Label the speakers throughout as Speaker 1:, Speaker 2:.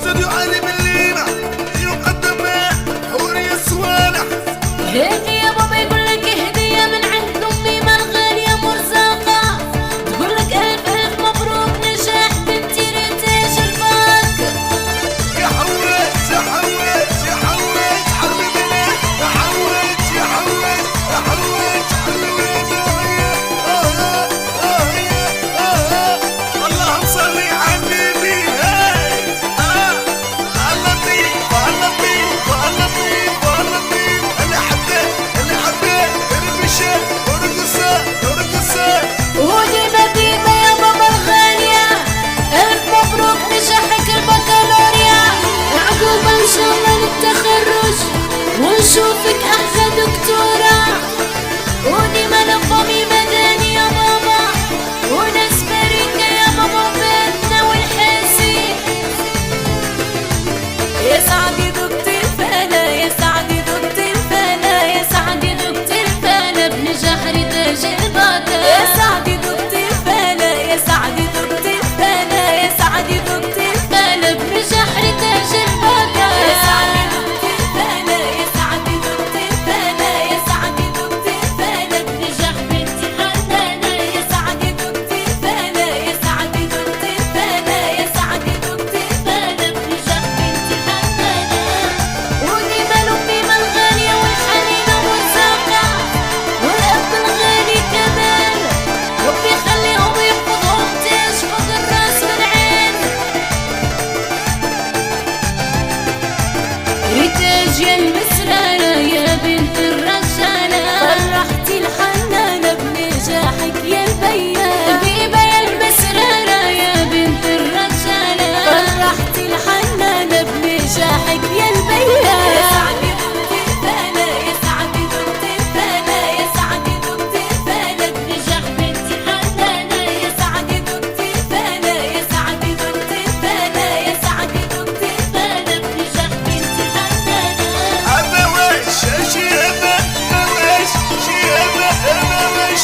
Speaker 1: استوديو علي باللينا يقدم حورية سوالح.
Speaker 2: هيك يا بابا يقول لك هدية من عند أمي مرغالية مرزاقة، تقول لك ألف ألف مبروك نجاح بنتي ريتاج الباك.
Speaker 1: يا حويت يا حويت يا حويت حبيبنا، يا حويت يا حويت يا حويت حبيبنا. اللهم صل على النبي. اللطيف اللطيف اللطيف اللطيف اللي حبيت ارمشه ورقصه ورقصه.
Speaker 2: وديما ديما يا بابا الغالية ألف مبروك نجاحك البكالوريا، عقوبة إن شاء الله للتخرج ونشوفك أحلى دكتورة. وديما نظامي مدني يا بابا وناس فريقة يا بابا بيتنا والحاسي. يا سعدي دكتور فانا يا سعدي دكتور فانا يا سعدي دكتور فانا بنجاح ريتاج الباكا. يا سعدي دكتور فانا يا سعدي دكتور فانا يا سعدي دكتور فانا بنجاح ريتاج الباكا. يا سعدي دكتور فانا يا سعدي دكتور فانا يا سعدي دكتور فانا بنجاح بنتي حنانة. يا سعدي دكتور فانا يا سعدي دكتور فانا يا سعدي دكتور فانا بنجاح بنتي حنانة. وديما لأمي ما الغالية والحنينة مرزاقة والأب الغالي كمان، ربي يخليهم ويحفظهم تاج فوق الراس والعين. ريتاج يا المسرانة يا بنت الرجالة، فرحتي الحنانة بنجاحك يا البيان. بيبة يا المسرانة يا بنت الرجالة، فرحتي الحنانة بنجاحك يا البيان. يا سعدي دكتور فانا يا سعدي دكتور فانا يا سعدي دكتور فانا بنجاح بنتي حنانة. يا سعدي دكتور فانا يا سعدي دكتور فانا يا سعدي دكتور فانا بنجاح بنتي حنانة.
Speaker 1: أنا وش شيبة أنا وش شيبة أنا وش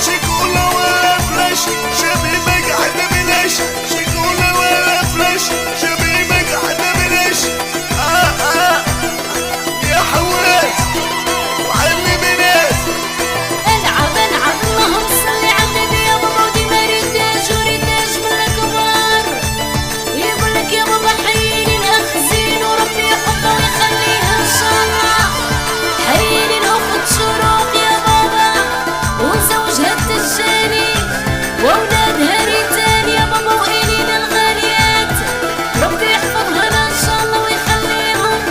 Speaker 1: شيكولا ولا فلاش شبيبة قاعدة بلاش شيكولا ولا فلاش شبيبة قاعدة بلاش. يا حوات وعلي بنات.
Speaker 2: العب العب اللهم صل على النبي يا بابا. وديما ريتاج وريتاج من الكبار، يقول لك يا بابا حييني الاخ زين وربي يحفظها ويخليها ان شاء الله. حييني الاخت شروق يا بابا وزوجها التجاني واولادها ريتان يا بابا وايلين الغاليات، ربي يحفظها ان شاء الله ويخليهم.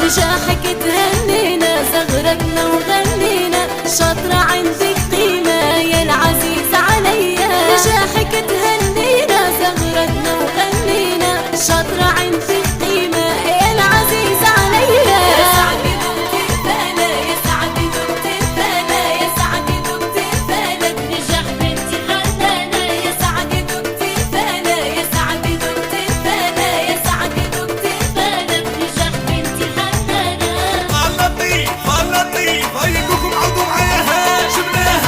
Speaker 2: نجاحك تهنينا زغرتنا وغنينا، شاطرة عندك قيمة يا العزيز عليا. نجاحك تهنينا زغرتنا وغنينا، شاطرة عندك قيمة يا العزيز عليا. يا سعدي دكتور فانا يا سعدي دكتور فانا يا سعدي دكتور فانا بنجاح بنتي حنانة. يا سعدي دكتور فانا يا سعدي دكتور فانا يا سعدي دكتور فانا بنجاح بنتي حنانة.
Speaker 1: اللطيف اللطيف هيكوكم عودوا معاها شفناها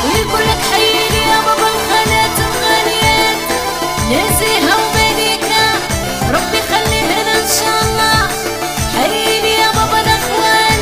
Speaker 2: ويقول لك حييني يا بابا الخالات الغاليات نزيهة ومليكة ربي يخليهن ان شاء الله. حييني يا بابا الاخوان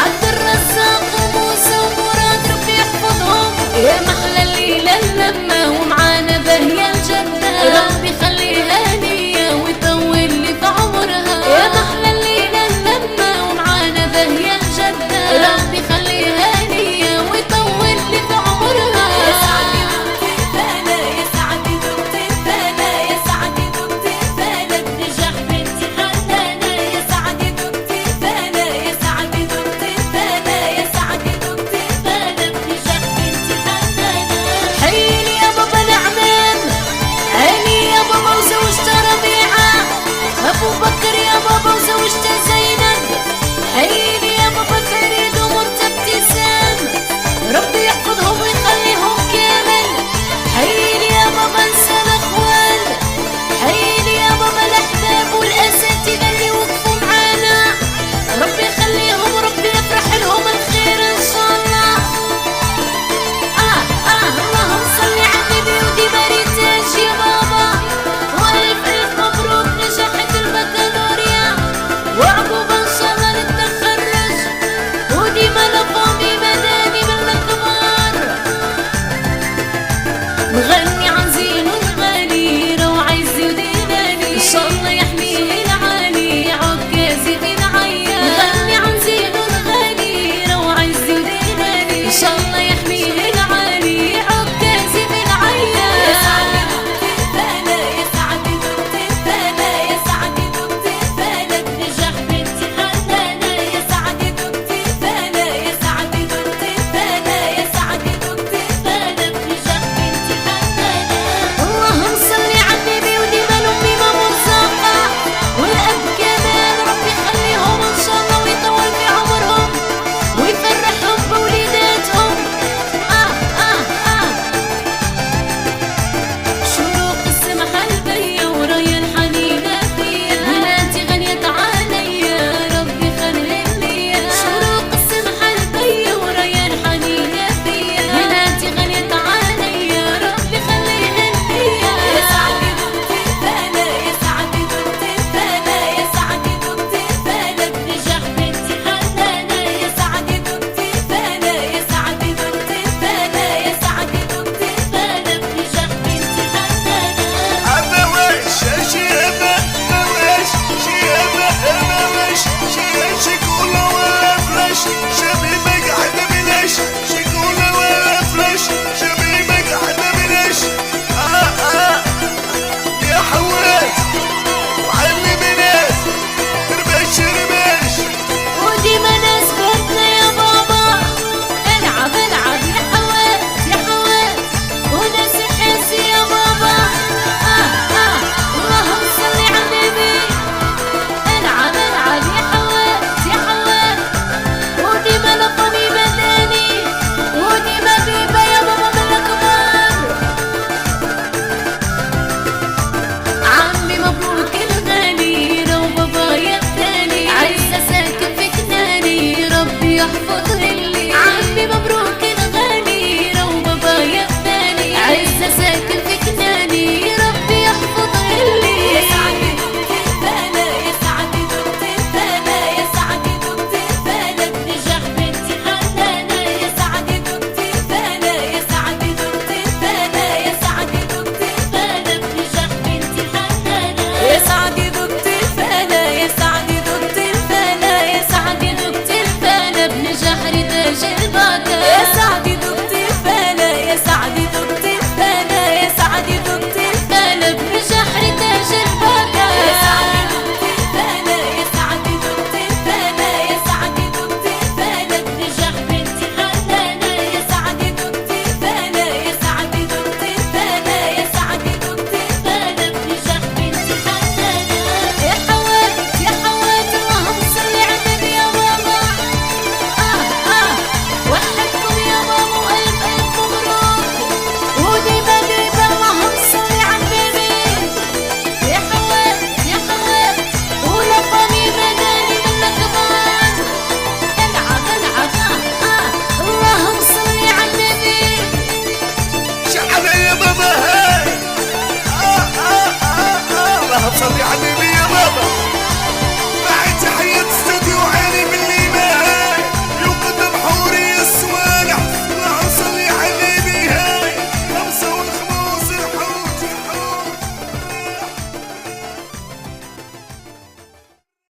Speaker 2: عبد الرزاق وموسى ومراد ربي يحفظهم. يا محلى الليلة اللمة ومعانا باهية الجدة ربي يخليها ليا ويطول لي في عمرها. يا محلى الليلة اللمة ومعانا باهية الجدة ربي يخليها ليا ويطول لي في عمرها. يا سعدي دقت الفالة يا سعدي دقت الفالة يا سعدي دقت الفالة بنجاح بنتي حنانة. يا سعدي دقت الفالة يا سعدي دقت الفالة يا سعدي دقت الفالة بنجاح بنتي حنانة. حييني يا بابا الأعمام علي يا بابا وزوجته ربيعة أبو بكر يا بابا وزوجته زينب. حييني يا بابا فريد ومرته ابتسام ربي يحفظهم ويخليهم كامل. حييني يا بابا انسى الاخوان. حييني يا بابا الاحباب والاساتذه اللي وقفوا معانا ربي يخليهم وربي يفرح لهم الخير ان شاء الله. اللهم صل على النبي وديما ريتاج يا بابا والف الف مبروك نجاحك البكالوريا وعقوبة ان شاء الله للتخرج وديما لفامي مداني من الكبار. نغني عن زين الغالي روعة عزي وديناني ان شاء الله يحميه العالي عكازي بن عيان. نغني عن زين الغالي روعة عزي وديناني ان شاء الله يحميه العالي عكازي بن عيان. يا سعدي دقت الفالة يا سعدي دقت الفالة يا سعدي دقت الفالة بنجاح بنتي حنانة. يا سعدي دقت الفالة يا سعدي دقت الفالة يا سعدي دقت الفالة بنجاح بنتي حنانة. اللهم صل على النبي وديما لأمي ما مرزقة والأب كمان ربي يخليهم إن شاء الله ويطول في عمرهم ويفرحهم بوليداتهم. شروق السمحة البية ورايا الحنينة فيا بناتي غنيت عليا ربي خليهم ليا. شروق السمحة البية ورايا الحنينة فيا بناتي غنيت عليا ربي خليهم ليا. يا سعدي دقت الفالة يا سعدي دقت الفالة يا سعدي دقت الفالة بنجاح بنتي حنانة. يا سعدي دقت الفالة يا سعدي دقت الفالة يا سعدي دقت الفالة بنجاح بنتي حنانة.
Speaker 1: أبوش شيبة أبوش شيبة أبوش شيبة شكولة ولا فلاش شبيبك عد بلاش